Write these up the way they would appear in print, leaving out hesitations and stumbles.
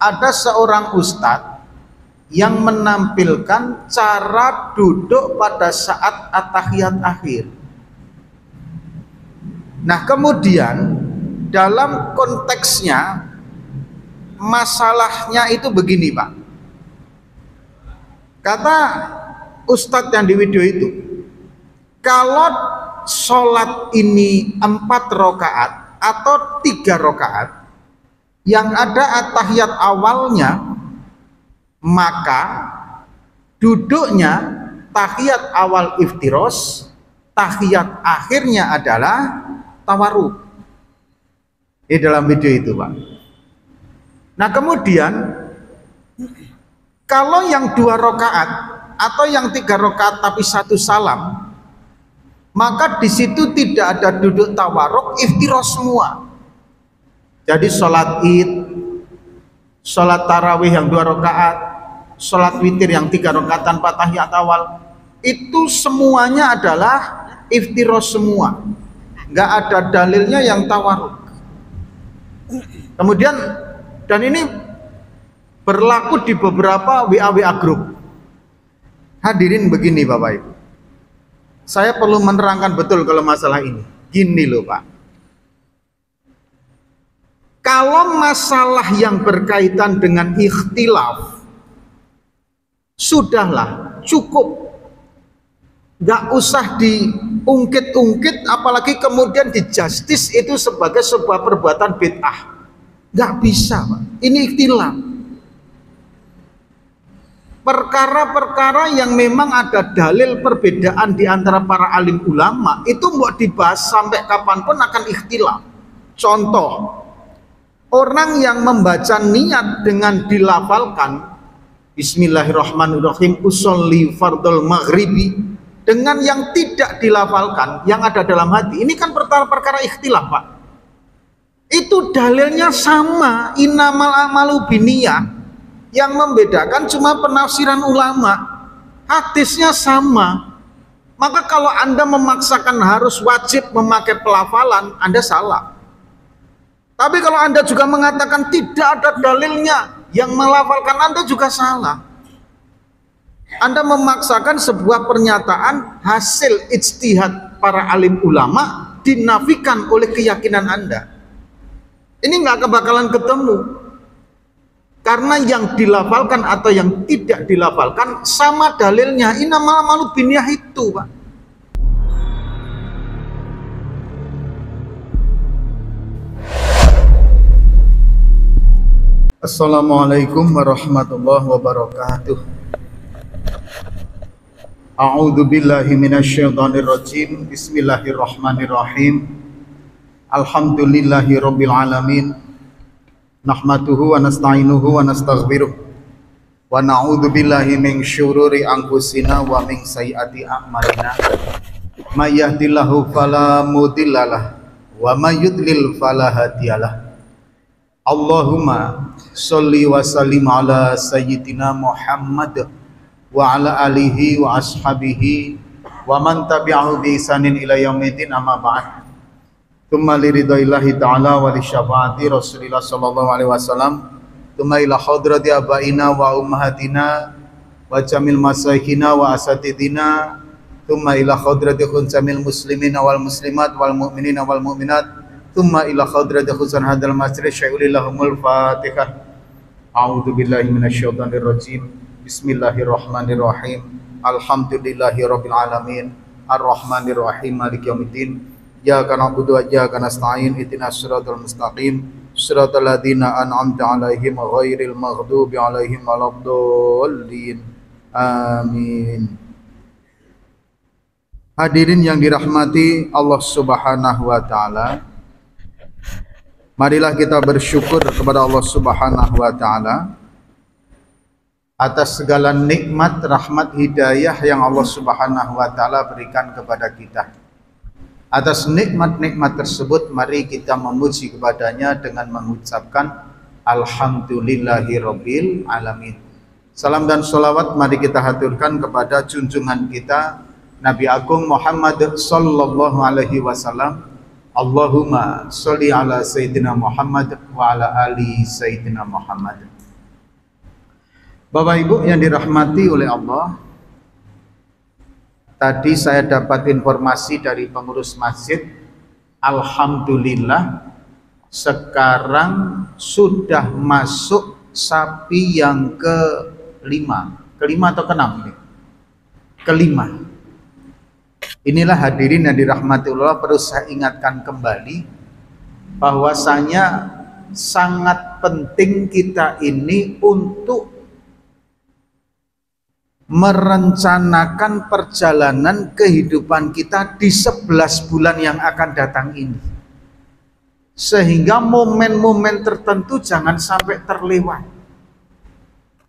ada seorang ustadz yang menampilkan cara duduk pada saat at-tahiyat akhir. Nah, kemudian dalam konteksnya masalahnya itu begini, Pak. Kata ustadz yang di video itu, kalau sholat ini 4 rakaat atau 3 rakaat yang ada at-tahiyat awalnya, maka duduknya tahiyat awal iftiros, tahiyat akhirnya adalah tawarruk. Di dalam video itu, Pak. Nah, kemudian kalau yang 2 rakaat atau yang 3 rakaat tapi 1 salam, maka di situ tidak ada duduk tawarruk, iftiros semua. Jadi sholat id, sholat tarawih yang 2 rakaat, sholat witir yang 3 rakaat tanpa tahiyat awal, itu semuanya adalah iftiros semua. Nggak ada dalilnya yang tawarruk. Kemudian, dan ini berlaku di beberapa WA group. Hadirin begini Bapak Ibu, saya perlu menerangkan betul kalau masalah ini. Gini loh Pak, kalau masalah yang berkaitan dengan ikhtilaf, sudahlah, cukup, nggak usah diungkit-ungkit, apalagi kemudian dijustis itu sebagai sebuah perbuatan bid'ah. Nggak bisa Pak, ini ikhtilaf. Perkara-perkara yang memang ada dalil perbedaan di antara para alim ulama, itu mau dibahas sampai kapanpun akan ikhtilaf. Contoh, orang yang membaca niat dengan dilafalkan Bismillahirrahmanirrahim usolli fardul maghribi, dengan yang tidak dilafalkan, yang ada dalam hati, ini kan perkara ikhtilaf Pak. Itu dalilnya sama, innamal amalu binniyah. Yang membedakan cuma penafsiran ulama, hadisnya sama. Maka kalau Anda memaksakan harus wajib memakai pelafalan, Anda salah. Tapi kalau Anda juga mengatakan tidak ada dalilnya yang melafalkan, Anda juga salah. Anda memaksakan sebuah pernyataan hasil ijtihad para alim ulama dinafikan oleh keyakinan Anda. Ini nggak kebakalan ketemu. Karena yang dilafalkan atau yang tidak dilafalkan sama dalilnya, innamal a'malu binniyah itu Pak. Assalamualaikum warahmatullahi wabarakatuh. A'udzu billahi minasyaitonir rajim. Bismillahirrahmanirrahim. Alhamdulillahi rabbil alamin. Nahmaduhu wa nasta'inuhu wa nastaghfiruh wa na'udzu billahi min syururi anfusina wa min sayyiati a'malina. May yahdihillahu fala mudhillalah wa may yudlil fala hadiyalah. Allahumma sholli wa sallim ala sayyidina Muhammad wa ala alihi wa ashabihi wa man tabi'ahu bi ihsanin ila yaumil amma ba'd. Tsumma liridaillahi ta'ala wa li syafaati Rasulillah sallallahu alaihi wasallam, tsumma ila hadrati abaina wa ummahatina wa jamil masaikina wa asatidina, tsumma ila hadrati khunsamil muslimina wal muslimat wal mu'minina wal mu'minat, tsumma ila hadrati khunsan hadal masjid syai'ulillahumul fatihah. A'udzu billahi minasyaitonir rajim. Bismillahirrahmanirrahim. Alhamdulillahi rabbil alamin. Arrahmanir rahim. Maliki yaumiddin. Iyyaka na'budu wa iyyaka nasta'in. Ihdinas siratal mustaqim. Siratal ladzina an'amta 'alaihim ghairil maghdubi 'alaihim waladdallin. Amin. Hadirin yang dirahmati Allah Subhanahu wa taala. Marilah kita bersyukur kepada Allah Subhanahu wa taala atas segala nikmat, rahmat, hidayah yang Allah Subhanahu wa taala berikan kepada kita. Atas nikmat-nikmat tersebut mari kita memuji kepadanya dengan mengucapkan Alhamdulillahirabbil alamin. Salam dan sholawat mari kita haturkan kepada junjungan kita Nabi Agung Muhammad sallallahu alaihi wasallam. Allahumma sholli ala sayyidina Muhammad wa ala ali sayyidina Muhammad. Bapak Ibu yang dirahmati oleh Allah, tadi saya dapat informasi dari pengurus masjid, alhamdulillah sekarang sudah masuk sapi yang kelima atau keenam ini? Kelima. Inilah hadirin yang dirahmati Allah, perlu saya ingatkan kembali bahwasanya sangat penting kita ini untuk merencanakan perjalanan kehidupan kita di 11 bulan yang akan datang ini, sehingga momen-momen tertentu jangan sampai terlewat.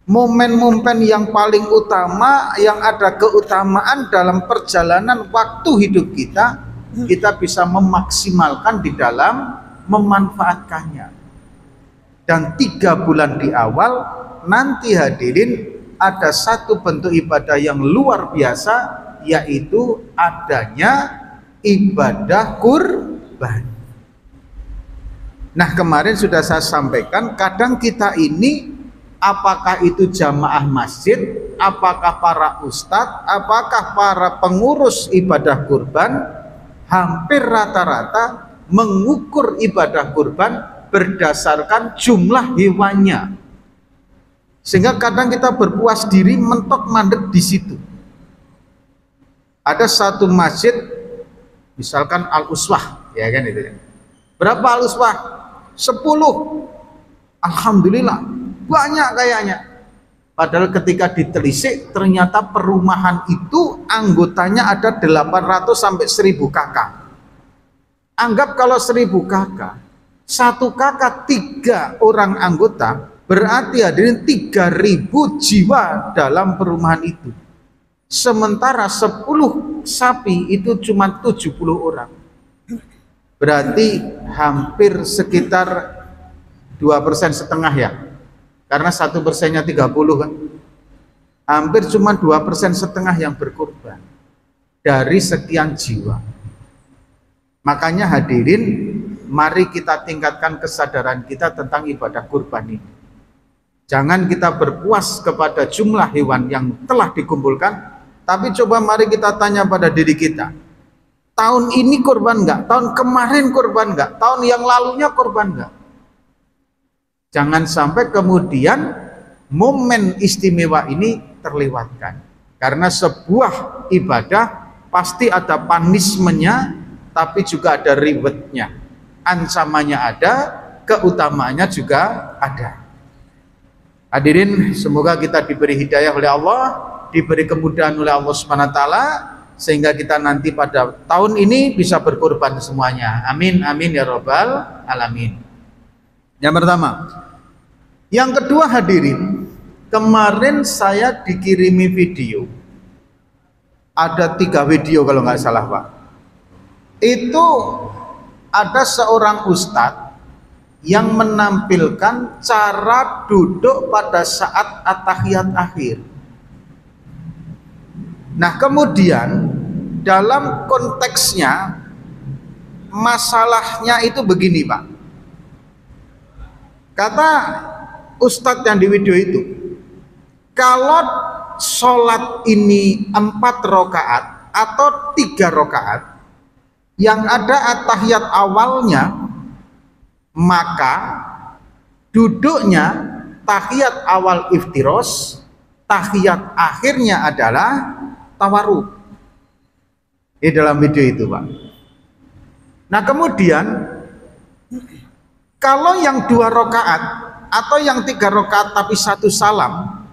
Momen-momen yang paling utama, yang ada keutamaan dalam perjalanan waktu hidup kita, kita bisa memaksimalkan di dalam memanfaatkannya. Dan 3 bulan di awal nanti hadirin ada satu bentuk ibadah yang luar biasa, yaitu adanya ibadah kurban. Nah, kemarin sudah saya sampaikan, kadang kita ini, apakah itu jamaah masjid, apakah para ustadz, apakah para pengurus ibadah kurban, hampir rata-rata mengukur ibadah kurban berdasarkan jumlah hewannya. Sehingga kadang kita berpuas diri mentok mandek di situ. Ada satu masjid, misalkan Al-Uswah, ya kan itu. Berapa Al-Uswah? 10. Alhamdulillah, banyak kayaknya. Padahal ketika ditelisik ternyata perumahan itu anggotanya ada 800 sampai 1000 kakak. Anggap kalau 1000 kakak, satu kakak 3 orang anggota, berarti hadirin 3000 jiwa dalam perumahan itu. Sementara 10 sapi itu cuma 70 orang. Berarti hampir sekitar 2,5% ya. Karena 1%-nya 30 kan. Hampir cuma 2,5% yang berkorban dari sekian jiwa. Makanya hadirin, mari kita tingkatkan kesadaran kita tentang ibadah kurban ini. Jangan kita berpuas kepada jumlah hewan yang telah dikumpulkan, tapi coba mari kita tanya pada diri kita, tahun ini kurban enggak? Tahun kemarin kurban enggak? Tahun yang lalunya kurban enggak? Jangan sampai kemudian momen istimewa ini terlewatkan. Karena sebuah ibadah pasti ada punishment-nya, tapi juga ada reward-nya. Ancamannya ada, keutamaannya juga ada. Hadirin, semoga kita diberi hidayah oleh Allah, diberi kemudahan oleh Allah SWT, sehingga kita nanti pada tahun ini bisa berkorban semuanya. Amin, amin ya rabbal alamin. Yang pertama. Yang kedua hadirin, kemarin saya dikirimi video, ada 3 video kalau nggak salah Pak. Itu ada seorang ustadz yang menampilkan cara duduk pada saat at-tahiyat akhir. Nah, kemudian dalam konteksnya masalahnya itu begini Pak. Kata ustadz yang di video itu, kalau sholat ini 4 rakaat atau 3 rakaat, yang ada at-tahiyat awalnya, maka duduknya tahiyat awal iftiros, tahiyat akhirnya adalah tawarruk. Di dalam video itu Pak. Nah kemudian kalau yang 2 rakaat atau yang 3 rakaat tapi 1 salam,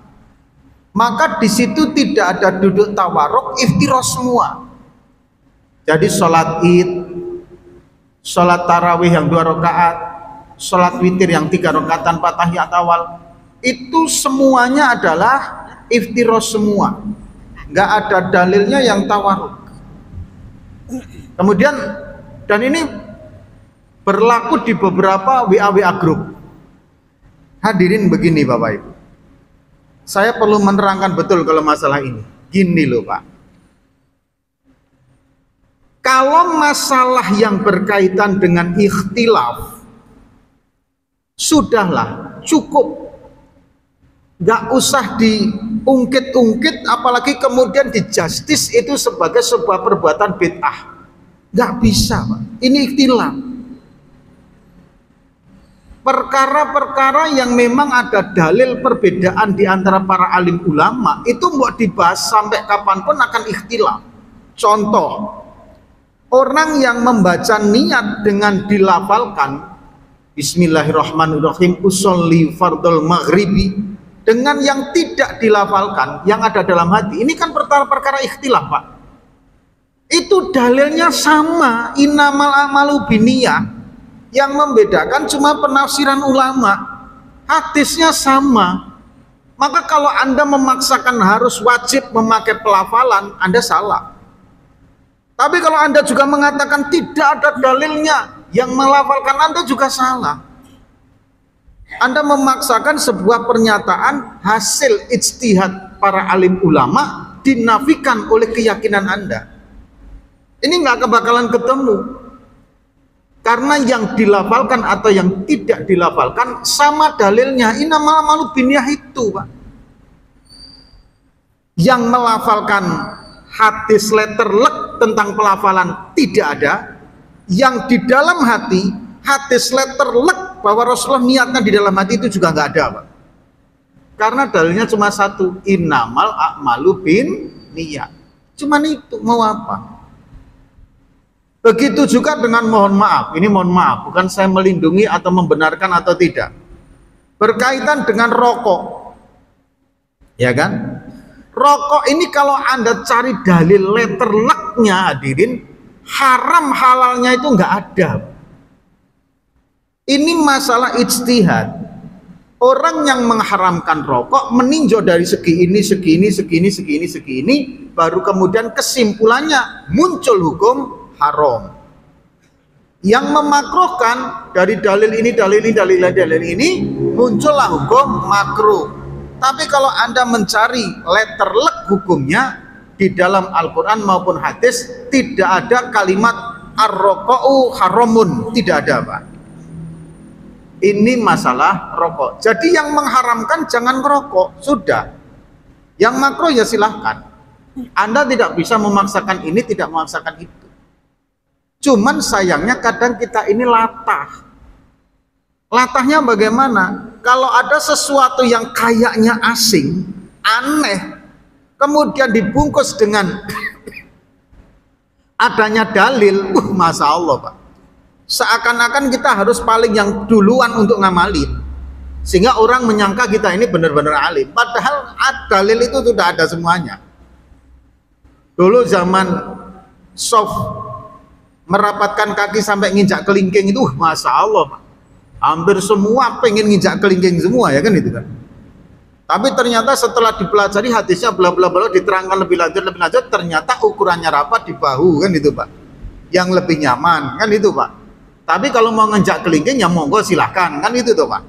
maka di situ tidak ada duduk tawarruk, iftiros semua. Jadi sholat id, sholat tarawih yang 2 rakaat, sholat witir yang 3 rakaat tanpa tahiyat awal, itu semuanya adalah iftiros semua. Nggak ada dalilnya yang tawarruk. Kemudian, dan ini berlaku di beberapa WA group. Hadirin begini Bapak Ibu, saya perlu menerangkan betul kalau masalah ini. Gini loh Pak, kalau masalah yang berkaitan dengan ikhtilaf, sudahlah cukup nggak usah diungkit-ungkit, apalagi kemudian dijustis itu sebagai sebuah perbuatan bid'ah. Nggak bisa, Pak. Ini ikhtilaf. Perkara-perkara yang memang ada dalil perbedaan di antara para alim ulama itu mau dibahas sampai kapanpun akan ikhtilaf. Contoh, orang yang membaca niat dengan dilafalkan Bismillahirrahmanirrahim usolli fardul maghribi dengan yang tidak dilafalkan yang ada dalam hati, ini kan perkara-perkara ikhtilaf, Pak. Itu dalilnya sama, innamal amalu binniyah. Yang membedakan cuma penafsiran ulama, hadisnya sama. Maka kalau Anda memaksakan harus wajib memakai pelafalan, Anda salah. Tapi kalau Anda juga mengatakan tidak ada dalilnya yang melafalkan, Anda juga salah. Anda memaksakan sebuah pernyataan hasil ijtihad para alim ulama dinafikan oleh keyakinan Anda. Ini nggak kebakalan ketemu. Karena yang dilafalkan atau yang tidak dilafalkan sama dalilnya, innamal a'malu binniyah itu, Pak. Yang melafalkan hadis letter lek tentang pelafalan tidak ada. Yang di dalam hati hadis letter lek bahwa Rasulullah niatnya di dalam hati itu juga nggak ada, Pak. Karena dalilnya cuma satu, innamal a'malu binniyah. Cuman itu, mau apa? Begitu juga dengan mohon maaf, ini mohon maaf, bukan saya melindungi atau membenarkan atau tidak. Berkaitan dengan rokok, ya kan? Rokok ini kalau Anda cari dalil letter luck-nya hadirin, haram halalnya itu nggak ada. Ini masalah ijtihad. Orang yang mengharamkan rokok meninjau dari segi ini, baru kemudian kesimpulannya muncul hukum haram. Yang memakruhkan dari dalil ini muncullah hukum makruh. Tapi kalau Anda mencari letter lek hukumnya di dalam Al-Quran maupun hadis, tidak ada kalimat ar-roka'u haramun, tidak ada, Pak. Ini masalah rokok. Jadi yang mengharamkan jangan merokok, sudah. Yang makruh ya silahkan. Anda tidak bisa memaksakan ini, tidak memaksakan itu. Cuman sayangnya kadang kita ini latah. Latahnya bagaimana? Kalau ada sesuatu yang kayaknya asing, aneh, kemudian dibungkus dengan adanya dalil, Masya Allah, Pak. Seakan-akan kita harus paling yang duluan untuk ngamalin, sehingga orang menyangka kita ini benar-benar alim. Padahal dalil itu sudah ada semuanya. Dulu zaman soft merapatkan kaki sampai nginjak kelingking itu, Masya Allah, Pak. Hampir semua pengen nginjak kelingking semua, ya kan itu kan. Tapi ternyata setelah dipelajari hadisnya bla bla bla, diterangkan lebih lanjut, ternyata ukurannya rapat di bahu, kan itu, Pak. Yang lebih nyaman, kan itu, Pak. Tapi kalau mau nginjak kelingking ya monggo silahkan, kan itu tuh, Pak.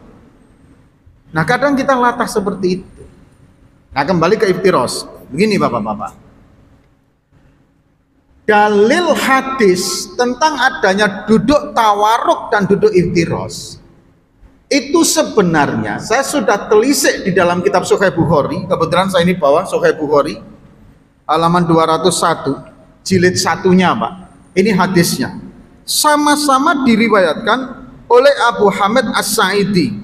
Nah kadang kita latah seperti itu. Nah kembali ke iftiros. Begini Bapak-bapak. Dalil hadis tentang adanya duduk tawaruk dan duduk iftiros itu sebenarnya saya sudah telisik di dalam kitab Sahih Bukhari. Kebetulan saya ini bawa Sahih Bukhari halaman 201 jilid satunya, Pak. Ini hadisnya sama-sama diriwayatkan oleh Abu Hamid As-Sa'idi.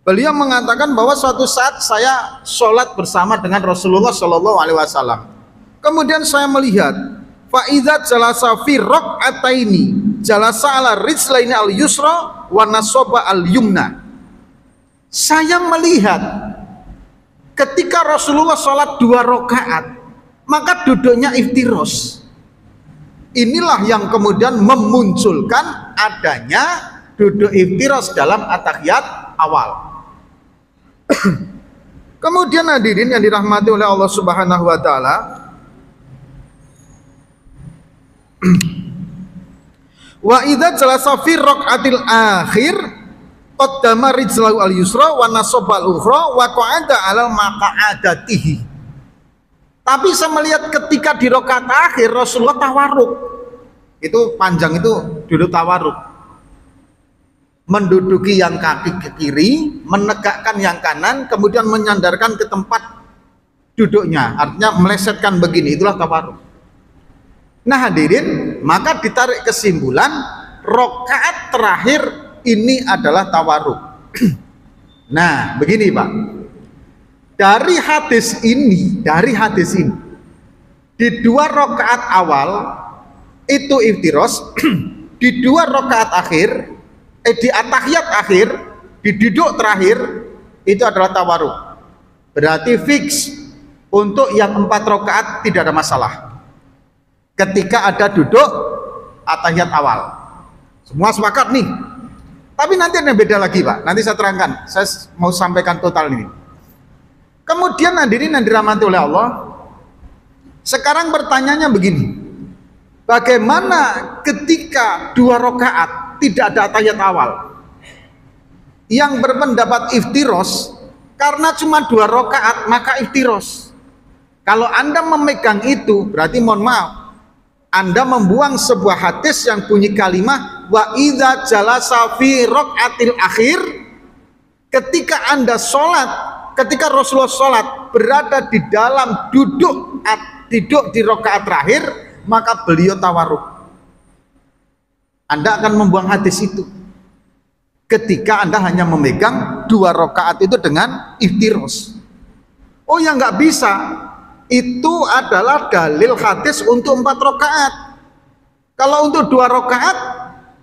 Beliau mengatakan bahwa suatu saat saya sholat bersama dengan Rasulullah Shallallahu Alaihi Wasallam. Kemudian saya melihat fa'idza jalasa fi raq'ataini jalasa ala rijlaini al yusra wa nasaba al yumna. Saya melihat ketika Rasulullah sholat 2 rakaat maka duduknya iftiros. Inilah yang kemudian memunculkan adanya duduk iftiros dalam at-tahiyat awal. Kemudian hadirin yang dirahmati oleh Allah Subhanahu wa taala, wa idza jalasa fi raq'atil akhir qaddama rijlahu al yusra wa nasaba al ukhra wa qa'ada 'alal maq'adatihi. Tapi saya melihat ketika di rakaat akhir Rasulullah tawarruk. Itu panjang, itu duduk tawarruk. menduduki yang kaki ke kiri, menegakkan yang kanan, kemudian menyandarkan ke tempat duduknya, artinya melesetkan begini, itulah tawarruk. Nah hadirin, maka ditarik kesimpulan rakaat terakhir ini adalah tawarruk. Nah begini Pak, dari hadis ini di 2 rakaat awal itu iftiros, di 2 rakaat akhir di atahiyat akhir, di duduk terakhir itu adalah tawarruk. Berarti fix untuk yang 4 rakaat tidak ada masalah ketika ada duduk atahiyat awal. Semua sepakat nih. Tapi nanti ada beda lagi Pak, nanti saya terangkan, saya mau sampaikan total ini. Kemudian hadirin yang dirahmati oleh Allah, sekarang pertanyaannya begini, bagaimana ketika 2 rakaat tidak ada atahiyat awal? Yang berpendapat iftiros, karena cuma 2 rakaat maka iftiros. Kalau Anda memegang itu berarti mohon maaf, Anda membuang sebuah hadis yang bunyi kalimah wa idza jalasa fi raqatil akhir. Ketika Anda sholat, ketika Rasulullah sholat berada di dalam duduk di rakaat terakhir, maka beliau tawarruk. Anda akan membuang hadis itu ketika Anda hanya memegang 2 rakaat itu dengan iftiros. Oh ya nggak bisa, itu adalah dalil hadis untuk 4 rakaat. Kalau untuk 2 rakaat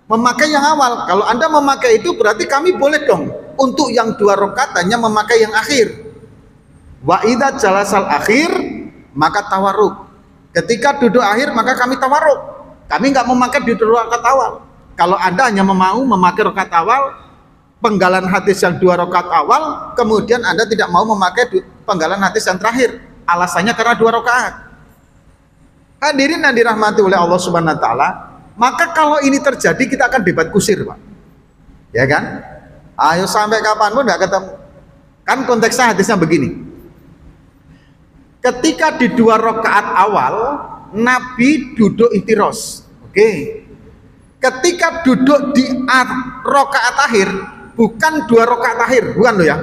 memakai yang awal. Kalau Anda memakai itu berarti kami boleh dong untuk yang 2 rakaat hanya memakai yang akhir. Wa idza jalasal akhir maka tawarruk. Ketika duduk akhir maka kami tawarruk. Kami nggak memakai di 2 rakaat awal. Kalau Anda hanya mau memakai rakaat awal, penggalan hadis yang 2 rakaat awal, kemudian Anda tidak mau memakai penggalan hadis yang terakhir. Alasannya karena 2 rakaat. Hadirin yang dirahmati oleh Allah Subhanahu wa taala, maka kalau ini terjadi kita akan debat kusir, Pak. Ya kan? Ayo sampai kapanpun nggak ketemu. Kan konteksnya hadisnya begini. Ketika di 2 rakaat awal Nabi duduk ihtiros. Oke. Ketika duduk di rakaat akhir, bukan 2 rakaat akhir, bukan loh ya.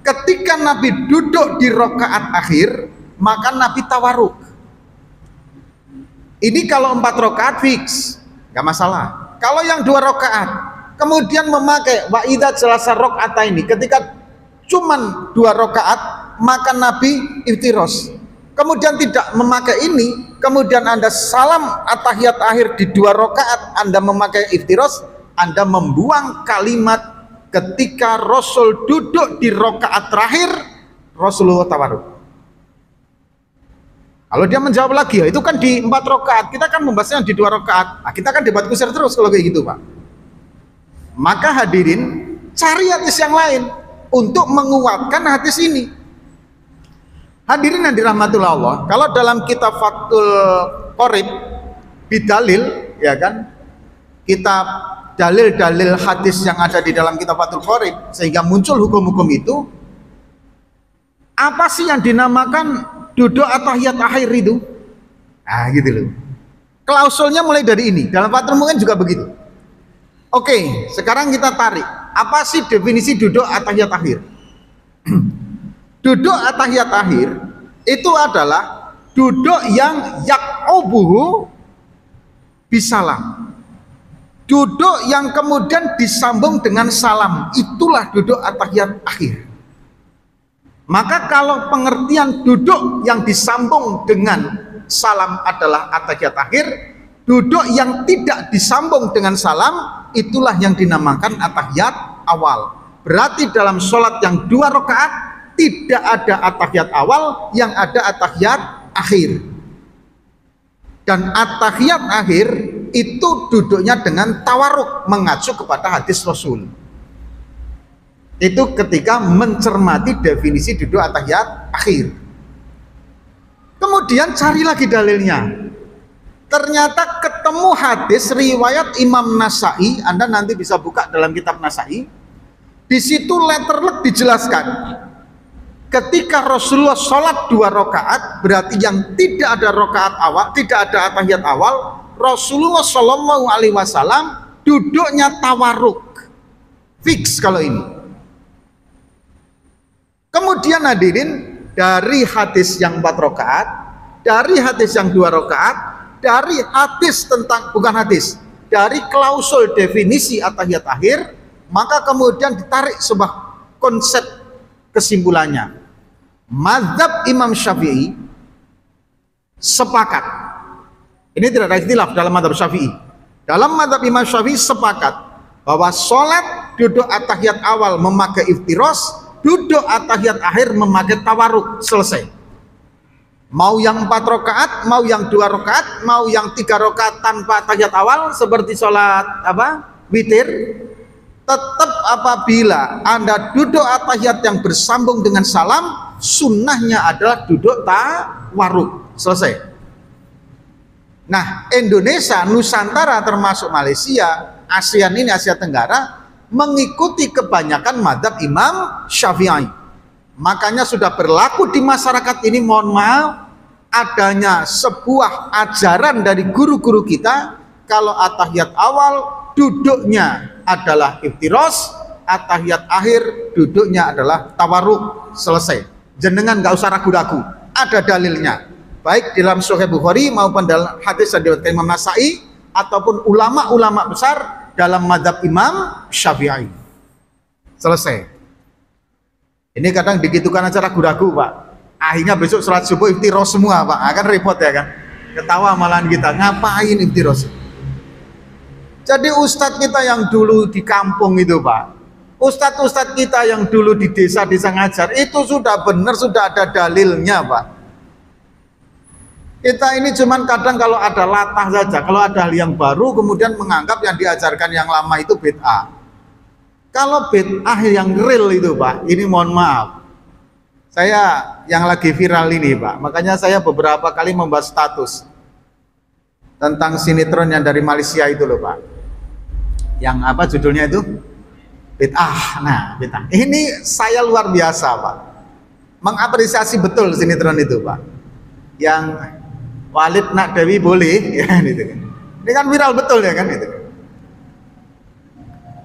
Ketika Nabi duduk di rakaat akhir, maka Nabi tawarruk. Ini kalau 4 rakaat fix, nggak masalah. Kalau yang 2 rakaat, kemudian memakai wa idza jalasa rakaataini, ketika cuman 2 rakaat, maka Nabi iftiros. Kemudian tidak memakai ini, kemudian Anda salam atahiyat akhir di 2 rakaat, Anda memakai iftiros, Anda membuang kalimat ketika Rasul duduk di rakaat terakhir, Rasulullah tawarruk. Kalau dia menjawab lagi, ya itu kan di 4 rakaat, kita kan membahasnya di 2 rakaat. Nah, kita kan debat kusir terus kalau kayak gitu, Pak. Maka hadirin, cari hadis yang lain untuk menguatkan hadis ini. Hadirin yang dirahmati Allah, kalau dalam kitab Fathul Qorib bidalil, ya kan, kitab dalil-dalil hadis yang ada di dalam kitab Fathul Qorib sehingga muncul hukum-hukum itu, apa sih yang dinamakan duduk atahiyat akhir itu? Nah gitu loh, klausulnya mulai dari ini, dalam Fathul mungkin juga begitu. Oke, sekarang kita tarik, apa sih definisi duduk atahiyat akhir? Duduk atahiyat akhir itu adalah duduk yang yaq'ubuhu bisalam. Duduk yang kemudian disambung dengan salam, itulah duduk atahiyat akhir. Maka kalau pengertian duduk yang disambung dengan salam adalah atahiyat akhir, duduk yang tidak disambung dengan salam itulah yang dinamakan atahiyat awal. Berarti dalam sholat yang 2 rakaat tidak ada atahiyat awal, yang ada atahiyat akhir. Dan atahiyat akhir itu duduknya dengan tawarruk, mengacu kepada hadis Rasul. Itu ketika mencermati definisi duduk atahiyat akhir. Kemudian cari lagi dalilnya. Ternyata ketemu hadis riwayat Imam Nasai, Anda nanti bisa buka dalam kitab Nasai. Di situ letterlek dijelaskan. Ketika Rasulullah sholat 2 rakaat, berarti yang tidak ada rakaat awal, tidak ada atahiyat awal, Rasulullah Shallallahu Alaihi Wasallam duduknya tawarruk. Fix kalau ini. Kemudian hadirin, dari hadis yang 4 rakaat, dari hadis yang 2 rakaat, dari hadis tentang, bukan hadis, dari klausul definisi at-tahiyat akhir, maka kemudian ditarik sebuah konsep kesimpulannya. Mazhab Imam Syafi'i sepakat. Ini tidak ada ikhtilaf dalam mazhab Syafi'i. Dalam mazhab Imam Syafi'i sepakat bahwa sholat duduk at-tahiyat awal memakai iftiros, duduk at-tahiyat akhir memakai tawarruk, selesai. Mau yang 4 rakaat, mau yang 2 rakaat, mau yang 3 rakaat tanpa tahiyat awal seperti sholat witir, tetap apabila Anda duduk at-tahiyat yang bersambung dengan salam, sunnahnya adalah duduk tawarruk, selesai. Nah, Indonesia, Nusantara termasuk Malaysia, ASEAN ini, Asia Tenggara, mengikuti kebanyakan mazhab Imam Syafi'i. Makanya sudah berlaku di masyarakat ini, mohon maaf, adanya sebuah ajaran dari guru-guru kita, kalau at-tahiyat awal duduknya adalah iftiros, at-tahiyat akhir duduknya adalah tawarruk, selesai. Jenengan nggak usah ragu-ragu, ada dalilnya. Baik dalam Sahih Bukhari maupun dalam hadis yang diriwayatkan Imam Nasa'i ataupun ulama-ulama besar dalam mazhab Imam Syafi'i. Selesai. Ini kadang digitukan aja ragu-ragu, Pak. Akhirnya besok sholat subuh iftiros semua, Pak. Akan repot ya kan? Ketawa malahan kita, ngapain iftiros? Jadi ustadz kita yang dulu di kampung itu, Pak, ustadz-ustadz kita yang dulu di desa-desa ngajar, itu sudah benar, sudah ada dalilnya, Pak. Kita ini cuman kadang kalau ada latah saja, kalau ada hal yang baru kemudian menganggap yang diajarkan yang lama itu bid'ah. Kalau bid'ah yang real itu, Pak, ini mohon maaf, saya yang lagi viral ini, Pak, makanya saya beberapa kali membahas status tentang sinetron yang dari Malaysia itu loh, Pak, yang apa judulnya itu, bid'ah. Nah, bid'ah ini saya luar biasa, Pak, mengapresiasi betul sinetron itu, Pak, yang Walid nak Dewi boleh ya kan, itu kan. Ini kan viral betul ya kan itu.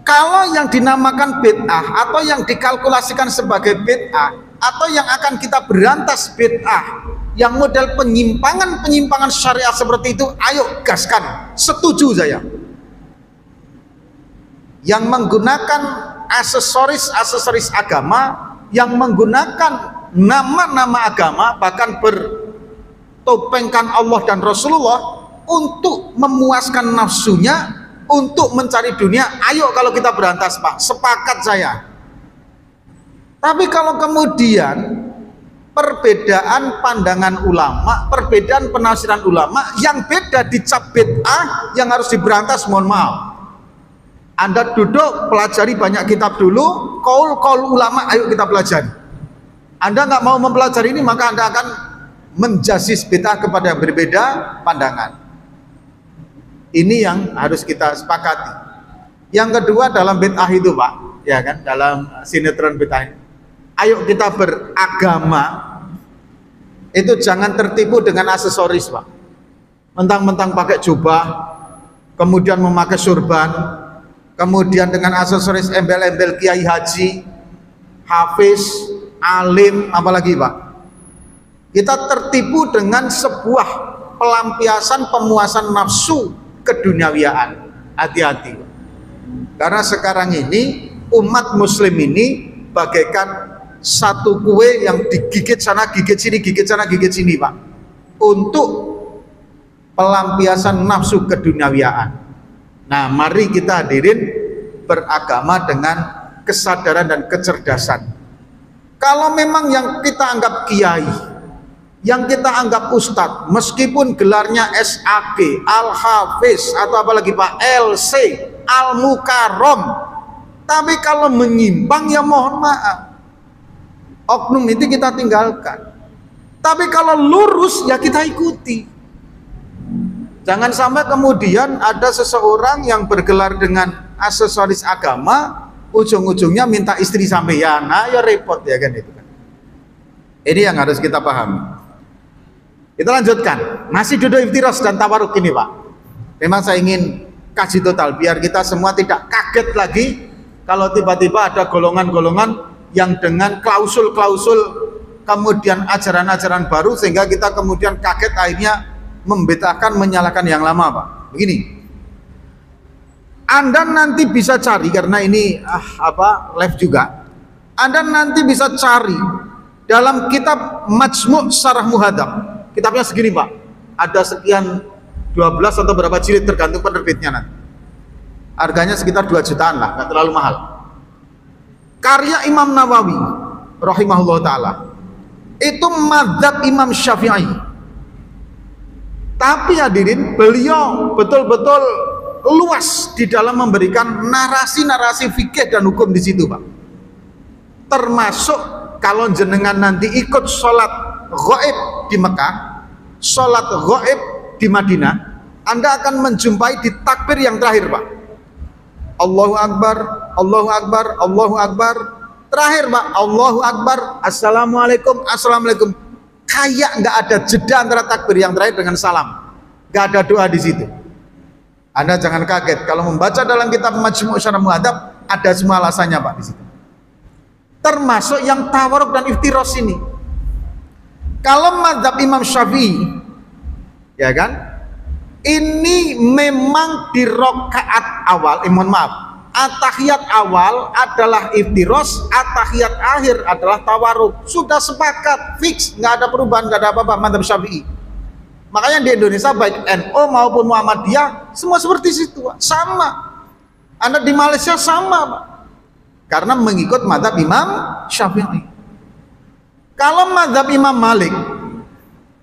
Kalau yang dinamakan bid'ah atau yang dikalkulasikan sebagai bid'ah atau yang akan kita berantas bid'ah yang model penyimpangan syariat seperti itu, ayo gaskan, setuju saya. Yang menggunakan aksesoris agama, yang menggunakan nama-nama agama, bahkan bertopengkan Allah dan Rasulullah untuk memuaskan nafsunya, untuk mencari dunia, ayo kalau kita berantas, Pak, sepakat saya. Tapi kalau kemudian perbedaan pandangan ulama, perbedaan penafsiran ulama yang beda dicap bid'ah yang harus diberantas, mohon maaf. Anda duduk pelajari banyak kitab dulu, kaul ulama, ayo kita pelajari. Anda nggak mau mempelajari ini, maka Anda akan menjazis bid'ah kepada yang berbeda pandangan. Ini yang harus kita sepakati. Yang kedua dalam bid'ah itu, Pak, ya kan, dalam sinetron bid'ah, ayo kita beragama itu jangan tertipu dengan aksesoris, Pak. Mentang-mentang pakai jubah, kemudian memakai surban, kemudian dengan aksesoris embel-embel kiai haji, hafiz, alim, apalagi, Pak. Kita tertipu dengan sebuah pelampiasan pemuasan nafsu keduniawiaan. Hati-hati, karena sekarang ini umat muslim ini bagaikan satu kue yang digigit sana, gigit sini, gigit sana, gigit sini, Pak, untuk pelampiasan nafsu keduniawiaan. Nah, mari kita hadirin beragama dengan kesadaran dan kecerdasan. Kalau memang yang kita anggap kiai, yang kita anggap ustadz, meskipun gelarnya SAG, Al-Hafiz, atau apalagi Pak, LC, Al-Mukarrom, tapi kalau menyimpang ya mohon maaf, oknum itu kita tinggalkan. Tapi kalau lurus ya kita ikuti. Jangan sampai kemudian ada seseorang yang bergelar dengan aksesoris agama, ujung-ujungnya minta istri sampeyan, nah ya repot ya kan itu kan. Ini yang harus kita pahami. Kita lanjutkan, masih duduk iftiros dan tawaruk ini, Pak. Memang saya ingin kaji total biar kita semua tidak kaget lagi kalau tiba-tiba ada golongan-golongan yang dengan klausul-klausul kemudian ajaran-ajaran baru sehingga kita kemudian kaget akhirnya membedakan menyalahkan yang lama, Pak. Begini, Anda nanti bisa cari, karena ini live juga, Anda nanti bisa cari dalam kitab Majmu' Syarah Muhadzab. Kitabnya segini, Pak, ada sekian 12 atau berapa jilid tergantung penerbitnya nanti. Harganya sekitar 2 jutaan lah, nggak terlalu mahal. Karya Imam Nawawi rahimahullah ta'ala, itu mazhab Imam Syafi'i. Tapi hadirin, beliau betul-betul luas di dalam memberikan narasi-narasi fikih dan hukum di situ, Pak. Termasuk kalau jenengan nanti ikut sholat ghaib di Mekah, sholat ghaib di Madinah, Anda akan menjumpai di takbir yang terakhir, Pak, Allahu Akbar, Allahu Akbar, Allahu Akbar. Terakhir, Pak, Allahu Akbar, Assalamualaikum, Assalamualaikum. Kayak nggak ada jeda antara takbir yang terakhir dengan salam. Nggak ada doa di situ. Anda jangan kaget kalau membaca dalam kitab Majmu' Syarah Muhadzab ada semua alasannya, Pak, di situ. Termasuk yang tawarruk dan iftiros ini. Kalau mazhab Imam Syafi'i, ya kan? Ini memang di rakaat awal, mohon maaf, atahiyat awal adalah iftiros, atahiyat akhir adalah tawarruk. Sudah sepakat, fix, nggak ada perubahan, nggak ada apa-apa mazhab Syafi'i. Makanya di Indonesia baik NU maupun Muhammadiyah semua seperti itu, Pak. Sama. Anda di Malaysia sama, Pak. Karena mengikut mazhab Imam Syafi'i. Kalau mazhab Imam Malik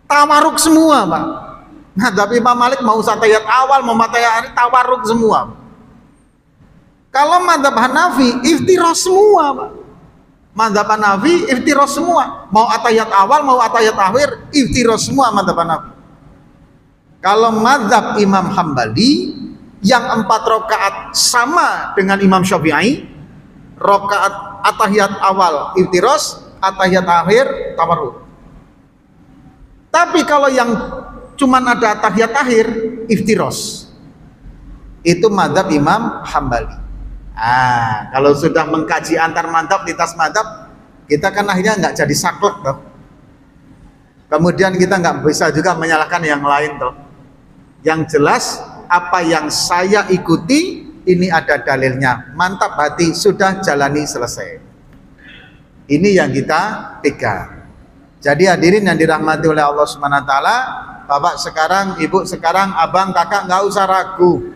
tawarruk semua, Pak. Mazhab Imam Malik mau atahiyat awal mau atahiyat akhir tawarruk semua. Kalau mazhab Hanafi iftiros semua, Pak. Mazhab Hanafi iftiros semua. Mau atahiyat awal mau atahiyat akhir iftiros semua mazhab Hanafi. Kalau mazhab Imam Hambali yang 4 rakaat sama dengan Imam Syafi'i, rakaat atahiyat awal iftiros, atahiyat akhir tawarruk. Tapi kalau yang cuman ada atahiyat akhir iftiros, itu mazhab Imam Hambali. Kalau sudah mengkaji antar mazhab lintas mazhab, kita kan akhirnya nggak jadi saklek toh. Kemudian kita nggak bisa juga menyalahkan yang lain toh. Yang jelas apa yang saya ikuti ini ada dalilnya, mantap hati, sudah jalani, selesai. Ini yang kita pegang. Jadi hadirin yang dirahmati oleh Allah Subhanahu wa taala, Bapak sekarang, Ibu sekarang, Abang, Kakak, nggak usah ragu.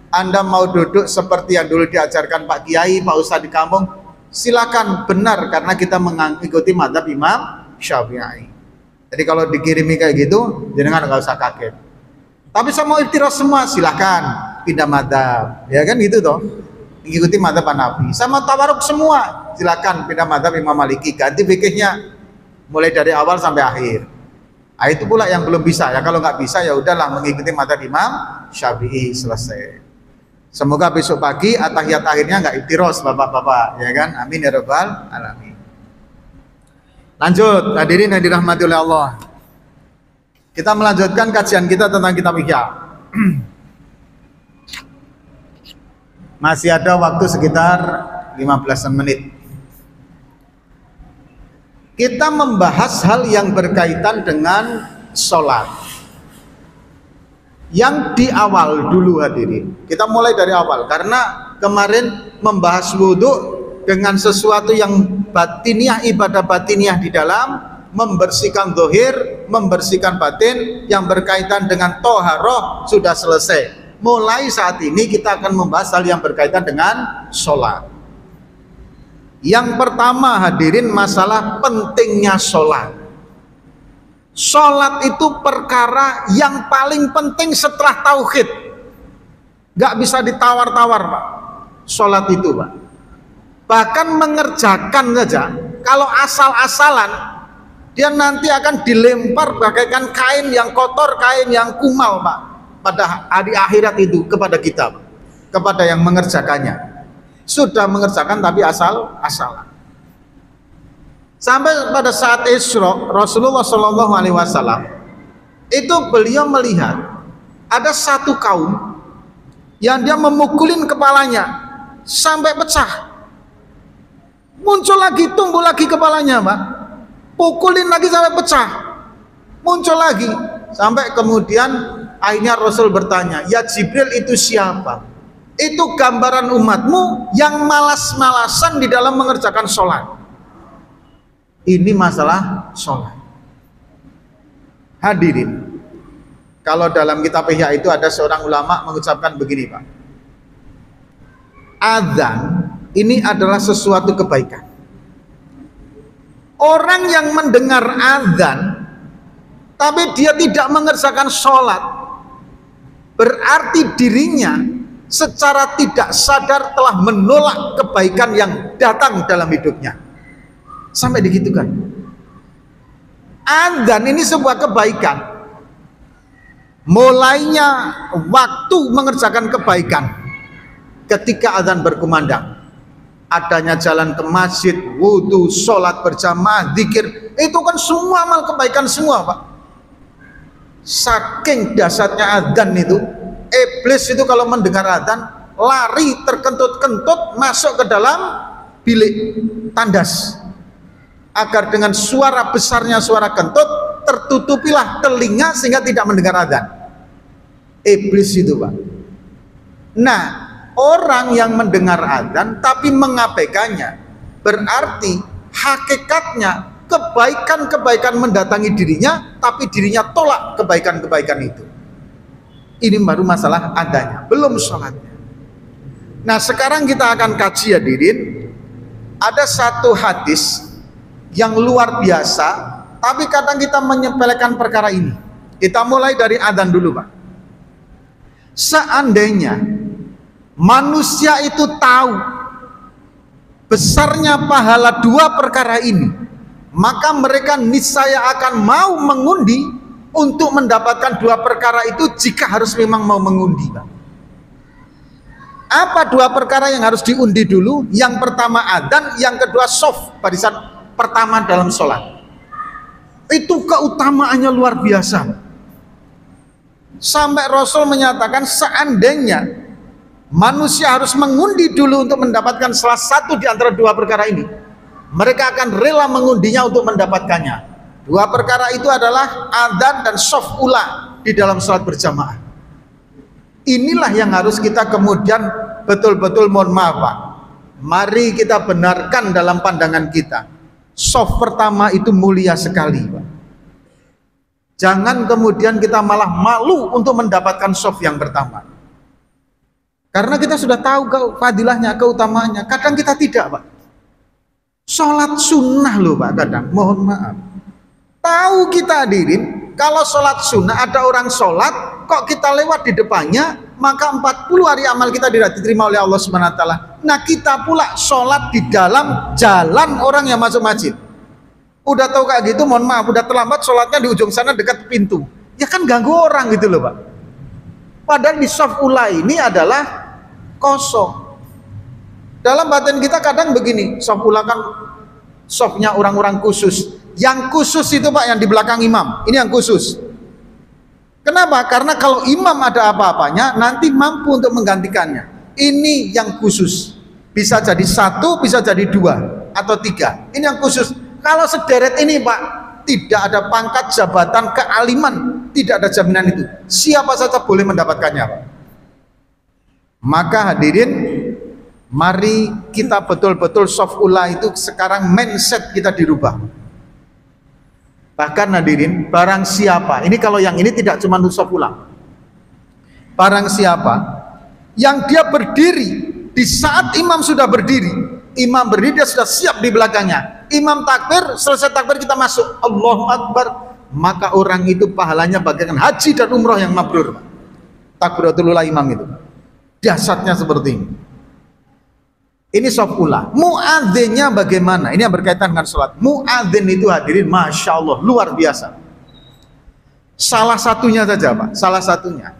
Anda mau duduk seperti yang dulu diajarkan Pak Kiai, Pak Ustadz di kampung, silakan, benar, karena kita mengikuti mazhab Imam Syafi'i. Jadi kalau dikirimi kayak gitu, jangan nggak usah kaget. Tapi saya mau iftiros semua, silakan pindah mazhab, ya kan gitu toh. Mengikuti mazhab Hanafi. Saya mau tawarruk semua, silakan pindah mazhab Imam Maliki, ganti fikihnya mulai dari awal sampai akhir. Itu pula yang belum bisa ya. Kalau nggak bisa ya udahlah mengikuti mazhab Imam Syafi'i, selesai. Semoga besok pagi atahiyat akhirnya nggak iftiros, bapak-bapak, ya kan? Amin ya rabbal alamin. Lanjut, hadirin yang dirahmati oleh Allah. Kita melanjutkan kajian kita tentang kitab Ihya. Masih ada waktu sekitar 15 menit. Kita membahas hal yang berkaitan dengan sholat. Yang di awal dulu hadirin. Kita mulai dari awal karena kemarin membahas wudhu dengan sesuatu yang batiniah, ibadah batiniah di dalam, membersihkan zahir, membersihkan batin, yang berkaitan dengan toharoh sudah selesai. Mulai saat ini kita akan membahas hal yang berkaitan dengan sholat. Yang pertama hadirin, masalah pentingnya sholat. Sholat itu perkara yang paling penting setelah tauhid. Gak bisa ditawar-tawar, Pak. Sholat itu, Pak. Bahkan mengerjakan saja, kalau asal-asalan, dia nanti akan dilempar bagaikan kain yang kotor, kain yang kumal, Pak, pada hari akhirat itu kepada kita, Pak. Kepada yang mengerjakannya. Sudah mengerjakan tapi asal-asalan. Sampai pada saat Isra, Rasulullah SAW itu beliau melihat ada satu kaum yang dia memukulin kepalanya sampai pecah. Muncul lagi, tumbuh lagi kepalanya, Pak. Pukulin lagi sampai pecah. Muncul lagi. Sampai kemudian akhirnya Rasul bertanya, "Ya Jibril, itu siapa?" "Itu gambaran umatmu yang malas-malasan di dalam mengerjakan sholat." Ini masalah sholat. Hadirin, kalau dalam kitab Ihya itu ada seorang ulama mengucapkan begini, Pak. Adzan ini adalah sesuatu kebaikan. Orang yang mendengar adzan tapi dia tidak mengerjakan sholat, berarti dirinya secara tidak sadar telah menolak kebaikan yang datang dalam hidupnya. Sampai digitukan. Adzan ini sebuah kebaikan. Mulainya waktu mengerjakan kebaikan ketika adzan berkumandang. Adanya jalan ke masjid, wudhu, sholat berjamaah, zikir, itu kan semua amal kebaikan semua, Pak. Saking dahsyatnya adzan itu, iblis itu kalau mendengar adzan lari terkentut-kentut masuk ke dalam bilik tandas, agar dengan suara besarnya suara kentut tertutupilah telinga sehingga tidak mendengar adzan. Iblis itu, Pak. Nah, orang yang mendengar adzan tapi mengabaikannya, berarti hakikatnya kebaikan-kebaikan mendatangi dirinya, tapi dirinya tolak kebaikan-kebaikan itu. Ini baru masalah adanya, belum sholatnya. Nah, sekarang kita akan kaji, hadirin. Ada satu hadis yang luar biasa, tapi kadang kita menyepelekan perkara ini. Kita mulai dari adzan dulu, Pak. Seandainya manusia itu tahu besarnya pahala dua perkara ini, maka mereka niscaya akan mau mengundi untuk mendapatkan dua perkara itu jika harus memang mau mengundi, Pak. Apa dua perkara yang harus diundi dulu? Yang pertama adzan, yang kedua shaf, barisan pertama dalam sholat. Itu keutamaannya luar biasa. Sampai Rasul menyatakan seandainya manusia harus mengundi dulu untuk mendapatkan salah satu di antara dua perkara ini, mereka akan rela mengundinya untuk mendapatkannya. Dua perkara itu adalah adzan dan shaf ula di dalam sholat berjamaah. Inilah yang harus kita kemudian betul-betul, mohon maaf, Pak, mari kita benarkan dalam pandangan kita. Shaf pertama itu mulia sekali, Pak. Jangan kemudian kita malah malu untuk mendapatkan shaf yang pertama. Karena kita sudah tahu fadilahnya, keutamaannya. Kadang kita tidak, Pak. Sholat sunnah loh, Pak, kadang. Mohon maaf. Tahu kita, hadirin, kalau sholat sunnah ada orang sholat, kok kita lewat di depannya, maka 40 hari amal kita tidak diterima oleh Allah SWT. Nah, kita pula sholat di dalam jalan orang yang masuk masjid. Udah tahu kayak gitu, mohon maaf, udah terlambat sholatnya di ujung sana dekat pintu. Ya kan ganggu orang gitu loh, Pak. Padahal di shaf ula ini adalah kosong. Dalam batin kita kadang begini, shaf ula kan shafnya orang-orang khusus. Yang khusus itu, Pak, yang di belakang imam. Ini yang khusus. Kenapa? Karena kalau imam ada apa-apanya, nanti mampu untuk menggantikannya. Ini yang khusus. Bisa jadi satu, bisa jadi dua atau tiga. Ini yang khusus. Kalau sederet ini, Pak, tidak ada pangkat, jabatan, kealiman, tidak ada jaminan itu. Siapa saja boleh mendapatkannya, Pak. Maka hadirin, mari kita betul-betul shaf ula itu sekarang mindset kita dirubah. Bahkan hadirin, barang siapa, ini kalau yang ini tidak cuma untuk shaf ula, barang siapa yang dia berdiri di saat imam sudah berdiri, imam berdiri, dia sudah siap di belakangnya, imam takbir, selesai takbir kita masuk, Allahu Akbar, maka orang itu pahalanya bagaikan haji dan umroh yang mabrur. Takbiratul ula imam itu dahsyatnya seperti ini. Ini shaf ula. Muadzinnya bagaimana? Ini yang berkaitan dengan sholat. Muadzin itu, hadirin, masya Allah, luar biasa. Salah satunya saja, Pak, salah satunya,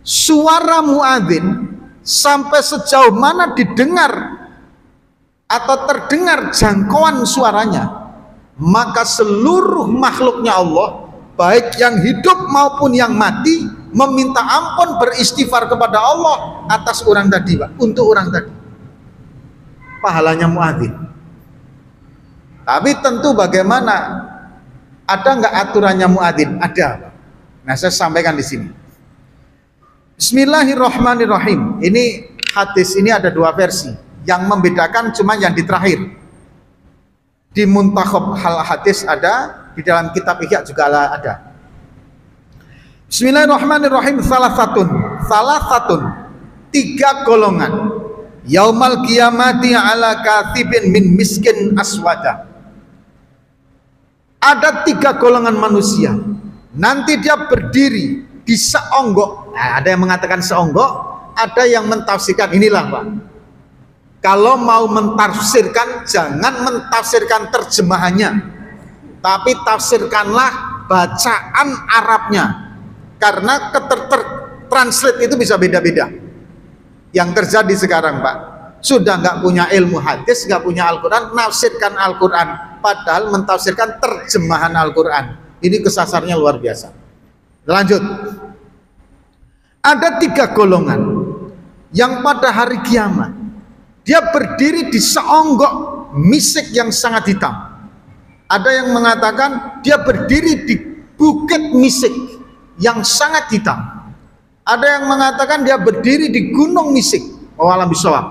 suara muadzin sampai sejauh mana didengar atau terdengar jangkauan suaranya, maka seluruh makhluknya Allah, baik yang hidup maupun yang mati, meminta ampun, beristighfar kepada Allah atas orang tadi, Pak, untuk orang tadi. pahalanya muadzin. Tapi tentu bagaimana, ada nggak aturannya muadzin? Ada. Nah, saya sampaikan di sini. Bismillahirrahmanirrahim. Ini hadis ini ada dua versi. Yang membedakan cuma yang di terakhir. Di Muntakhab Hal Hadis ada, di dalam kitab Ihya juga ada. Bismillahirrahmanirrahim. Salah satu 3 golongan. Yaumal qiyamati ala kathibin min miskin aswada. Ada 3 golongan manusia. Nanti dia berdiri di seonggok. Nah, ada yang mengatakan seonggok, ada yang mentafsirkan inilah Pak. Kalau mau mentafsirkan, jangan mentafsirkan terjemahannya, tapi tafsirkanlah bacaan Arabnya, karena translate itu bisa beda-beda. Yang terjadi sekarang Pak, sudah nggak punya ilmu hadis, nggak punya Al-Quran, nafsirkan Al-Quran, padahal mentafsirkan terjemahan Al-Quran. Ini kesasarnya luar biasa. Lanjut. Ada 3 golongan yang pada hari kiamat dia berdiri di seonggok misik yang sangat hitam. Ada yang mengatakan dia berdiri di bukit misik yang sangat hitam. Ada yang mengatakan dia berdiri di gunung misik. Wallahualam bishawab.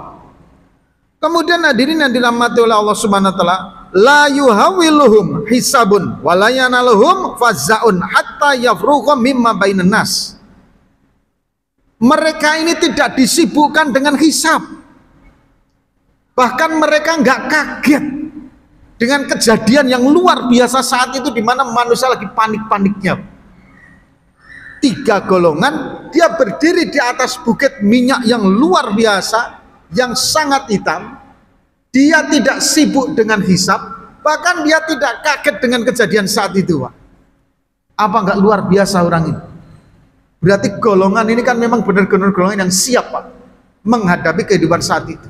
Kemudian hadirin yang dirahmati oleh Allah Subhanahu wa taala, la yuhawiluhum hisabun wa la yanaluhum fazaun hatta yafrugha mimma bainan nas. Mereka ini tidak disibukkan dengan hisab. Bahkan mereka nggak kaget dengan kejadian yang luar biasa saat itu, di mana manusia lagi panik-paniknya. 3 golongan, dia berdiri di atas bukit minyak yang luar biasa, yang sangat hitam. Dia tidak sibuk dengan hisab, bahkan dia tidak kaget dengan kejadian saat itu Pak. Apa nggak luar biasa orang ini? Berarti golongan ini kan memang benar-benar golongan yang siap Pak menghadapi kehidupan saat itu.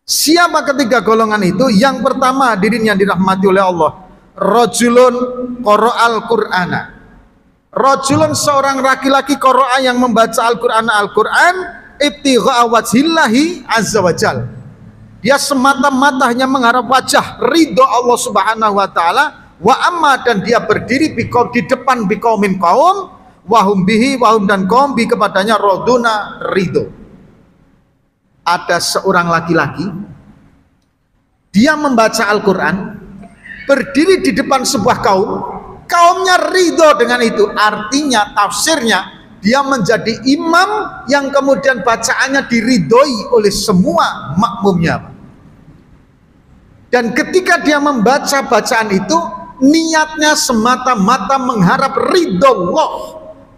Siapa ketiga golongan itu? Yang pertama, hadirin yang dirahmati oleh Allah, rajulun qara'al Qur'ana. Rajulun, seorang laki-laki, qara'a yang membaca Al-Qur'an ibtigha'a wajhillahi azza wajal. Dia semata-mata hanya mengharap wajah ridho Allah Subhanahu wa taala. Wa amma, dan dia berdiri di depan biqaumin kaum, wahum bihi, wahum dan kaum bi kepadanya raduna ridho. Ada seorang laki-laki, dia membaca Al-Quran, berdiri di depan sebuah kaum, kaumnya ridho dengan itu. Artinya, tafsirnya, dia menjadi imam yang kemudian bacaannya diridhoi oleh semua makmumnya. Dan ketika dia membaca bacaan itu, niatnya semata-mata mengharap ridho Allah,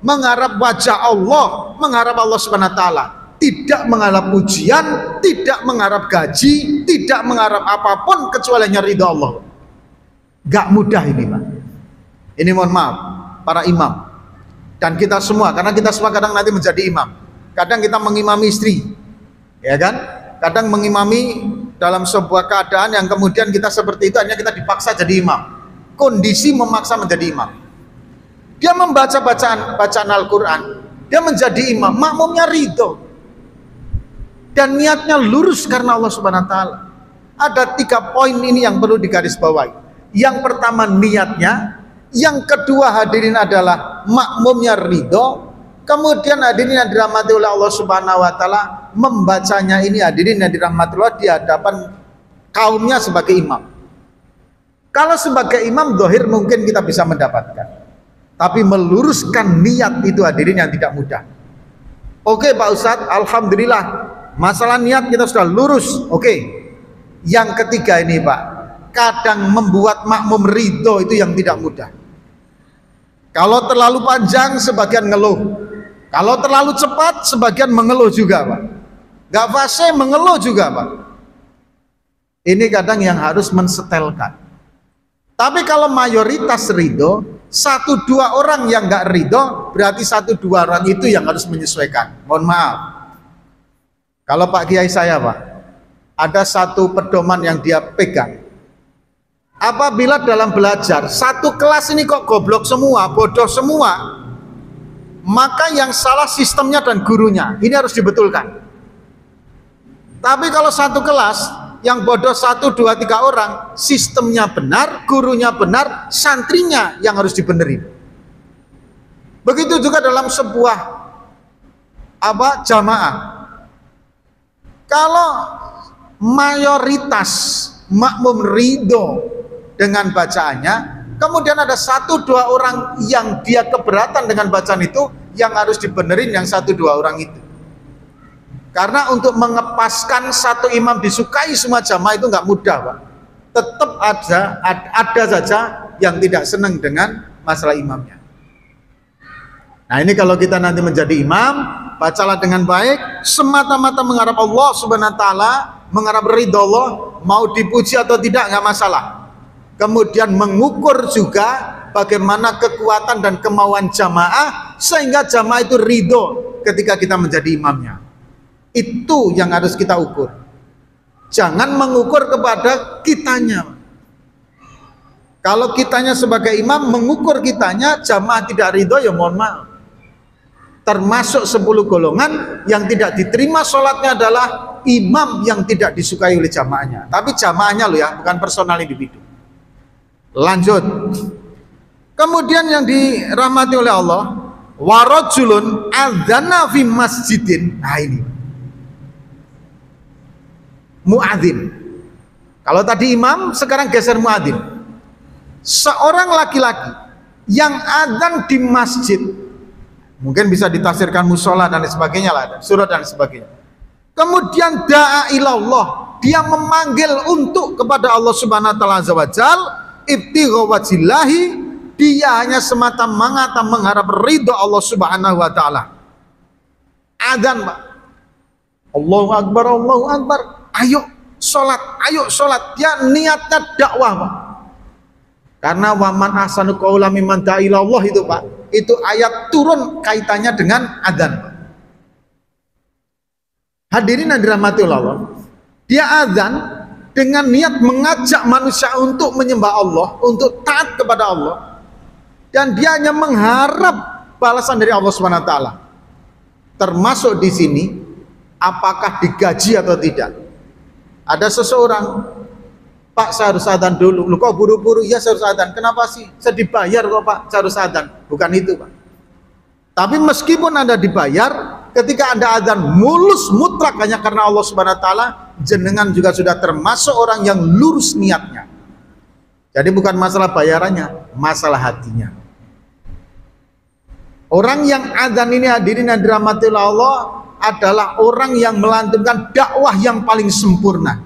mengharap wajah Allah, mengharap Allah Subhanahu wa taala. Tidak mengharap pujian, tidak mengharap gaji, tidak mengharap apapun kecuali hanya ridha Allah. Gak mudah ini Pak. Ini mohon maaf para imam dan kita semua, karena kita semua kadang nanti menjadi imam. Kadang kita mengimami istri, ya kan? Kadang mengimami dalam sebuah keadaan yang kemudian kita seperti itu, hanya kita dipaksa jadi imam. Kondisi memaksa menjadi imam. Dia membaca bacaan Al-Quran, dia menjadi imam, makmumnya ridho. Dan niatnya lurus karena Allah Subhanahu wa taala. Ada 3 poin ini yang perlu digarisbawahi. Yang pertama niatnya, yang kedua hadirin adalah makmumnya ridho, kemudian hadirin yang dirahmati oleh Allah Subhanahu wa taala, membacanya ini hadirin yang dirahmati Allah di hadapan kaumnya sebagai imam. Kalau sebagai imam zahir mungkin kita bisa mendapatkan, tapi meluruskan niat itu hadirin yang tidak mudah. Oke Pak Ustadz, alhamdulillah masalah niat kita sudah lurus. Oke. Yang ketiga ini Pak, kadang membuat makmum ridho itu yang tidak mudah. Kalau terlalu panjang sebagian ngeluh, kalau terlalu cepat sebagian mengeluh juga Pak. Gak fase mengeluh juga Pak. Ini kadang yang harus mensetelkan. Tapi kalau mayoritas ridho, 1-2 orang yang gak ridho, berarti 1-2 orang itu yang harus menyesuaikan. Mohon maaf, kalau Pak Kiai saya Pak, ada satu pedoman yang dia pegang. Apabila dalam belajar, satu kelas ini kok goblok semua, bodoh semua, maka yang salah sistemnya dan gurunya. Ini harus dibetulkan. Tapi kalau satu kelas yang bodoh 1, 2, 3 orang, sistemnya benar, gurunya benar, santrinya yang harus dibenerin. Begitu juga dalam sebuah jamaah. Kalau mayoritas makmum ridho dengan bacaannya, kemudian ada 1, 2 orang yang dia keberatan dengan bacaan itu, yang harus dibenerin yang 1, 2 orang itu. Karena untuk mengepaskan satu imam disukai semua jamaah itu nggak mudah, Pak. Tetap ada saja yang tidak senang dengan masalah imamnya. Nah, ini kalau kita nanti menjadi imam, bacalah dengan baik, semata-mata mengharap Allah Subhanahu wa taala, mengharap ridha Allah, mau dipuji atau tidak nggak masalah. Kemudian mengukur juga bagaimana kekuatan dan kemauan jamaah sehingga jamaah itu ridho ketika kita menjadi imamnya. Itu yang harus kita ukur. Jangan mengukur kepada kitanya. Kalau kitanya sebagai imam mengukur kitanya, jamaah tidak ridho, ya mohon maaf. Termasuk 10 golongan yang tidak diterima sholatnya adalah imam yang tidak disukai oleh jamaahnya. Tapi jamaahnya loh ya, bukan personal individu. Lanjut. Kemudian yang dirahmati oleh Allah, warajulun adzana fi masjidin. Nah ini muadzin. Kalau tadi imam, sekarang geser muadzin. Seorang laki-laki yang adzan di masjid, mungkin bisa ditafsirkan musola dan sebagainya lah, surat dan sebagainya. Kemudian da'a ilallah, dia memanggil untuk kepada Allah Subhanahu wa taala azza wajal, ibtigha wajillahi, dia hanya semata-mata mengharap ridha Allah Subhanahu wa taala. Adzan, Pak. Allahu akbar, Allahu akbar. Ayo sholat, ayo sholat. Dia niatnya dakwah, Pak. Karena waman ahsanu qawlan mimman da'a ilallah itu, Pak. Itu ayat turun kaitannya dengan adzan, Pak. Hadirin yang dirahmati Allah, dia adzan dengan niat mengajak manusia untuk menyembah Allah, untuk taat kepada Allah, dan dia hanya mengharap balasan dari Allah Subhanahu wa taala. Termasuk di sini apakah digaji atau tidak. Ada seseorang, Pak, saya harus adzan dulu. Lu kok buru-buru? Ya, saya harus adzan. Kenapa sih? Saya dibayar kok, Pak, saya harus adzan. Bukan itu, Pak. Tapi meskipun Anda dibayar, ketika Anda adzan mulus mutlak hanya karena Allah Subhanahu wa taala, jenengan juga sudah termasuk orang yang lurus niatnya. Jadi bukan masalah bayarannya, masalah hatinya. Orang yang adzan ini, hadirin yang dirahmati Allah, adalah orang yang melantunkan dakwah yang paling sempurna.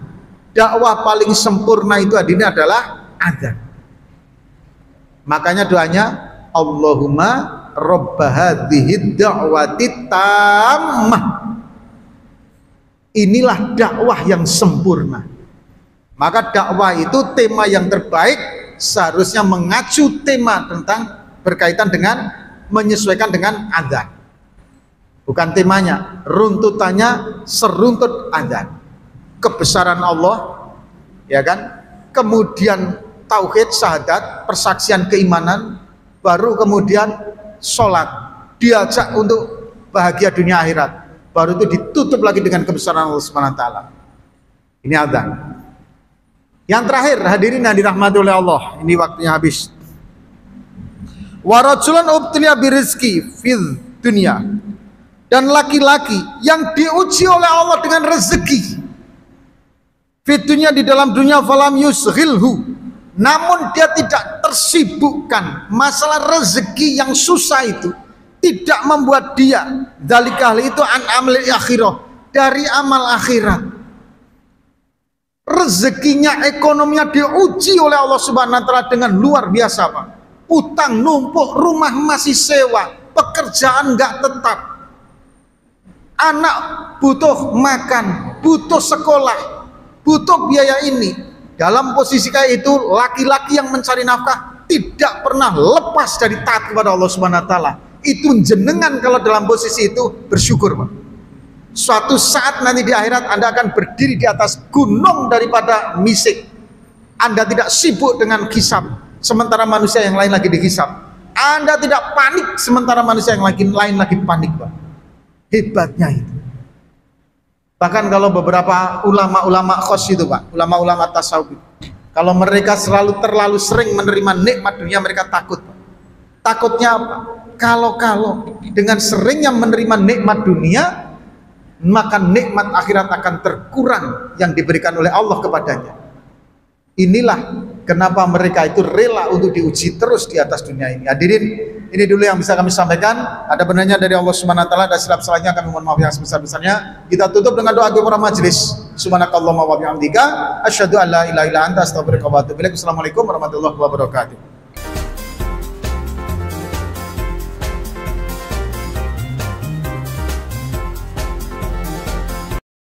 Dakwah paling sempurna itu hadirin adalah adzan. Makanya doanya, Allahumma robba hadhihi da'wati tammah. Inilah dakwah yang sempurna. Maka dakwah itu tema yang terbaik seharusnya mengacu tema tentang berkaitan dengan menyesuaikan dengan adzan. Bukan temanya, runtutannya seruntut adzan. Kebesaran Allah, ya kan? Kemudian tauhid, syahadat, persaksian keimanan, baru kemudian sholat, diajak untuk bahagia dunia akhirat, baru itu ditutup lagi dengan kebesaran Allah Subhanahu wa taala. Ini adzan. Yang terakhir, hadirin yang dirahmati oleh Allah, ini waktunya habis. Wa rajulan ubtiliya birizqi fid dunya, dan laki-laki yang diuji oleh Allah dengan rezeki fid dunya, di dalam dunia, falam yusghilhu, namun dia tidak tersibukkan masalah rezeki yang susah itu, tidak membuat dia dzalika itu an amali akhirah, dari amal akhirat. Rezekinya, ekonominya diuji oleh Allah Subhanahu wa taala dengan luar biasa, Pak. Utang numpuk, rumah masih sewa, pekerjaan nggak tetap, anak butuh makan, butuh sekolah, butuh biaya ini. Dalam posisi kayak itu, laki-laki yang mencari nafkah tidak pernah lepas dari taat kepada Allah Subhanahu wa taala. Itu jenengan kalau dalam posisi itu bersyukur, Pak. Suatu saat nanti di akhirat Anda akan berdiri di atas gunung daripada misik. Anda tidak sibuk dengan hisab, sementara manusia yang lain lagi dihisab. Anda tidak panik, sementara manusia yang lain lagi panik, Pak. Hebatnya itu. Bahkan kalau beberapa ulama-ulama khos itu Pak, ulama-ulama tasawuf, kalau mereka terlalu sering menerima nikmat dunia, mereka takut. Takutnya apa? Kalau dengan seringnya menerima nikmat dunia, maka nikmat akhirat akan terkurang yang diberikan oleh Allah kepadanya. Inilah kenapa mereka itu rela untuk diuji terus di atas dunia ini. Hadirin, ini dulu yang bisa kami sampaikan. Ada benarnya dari Allah Subhanahu wa taala, dan silap-silapnya kami mohon maaf yang sebesar-besarnya. Kita tutup dengan doa para majelis. Subhanakallahumma wa bihamdika asyhadu an la ilaha illa anta astaghfiruka wa atubu ilaik. Assalamualaikum warahmatullahi wabarakatuh.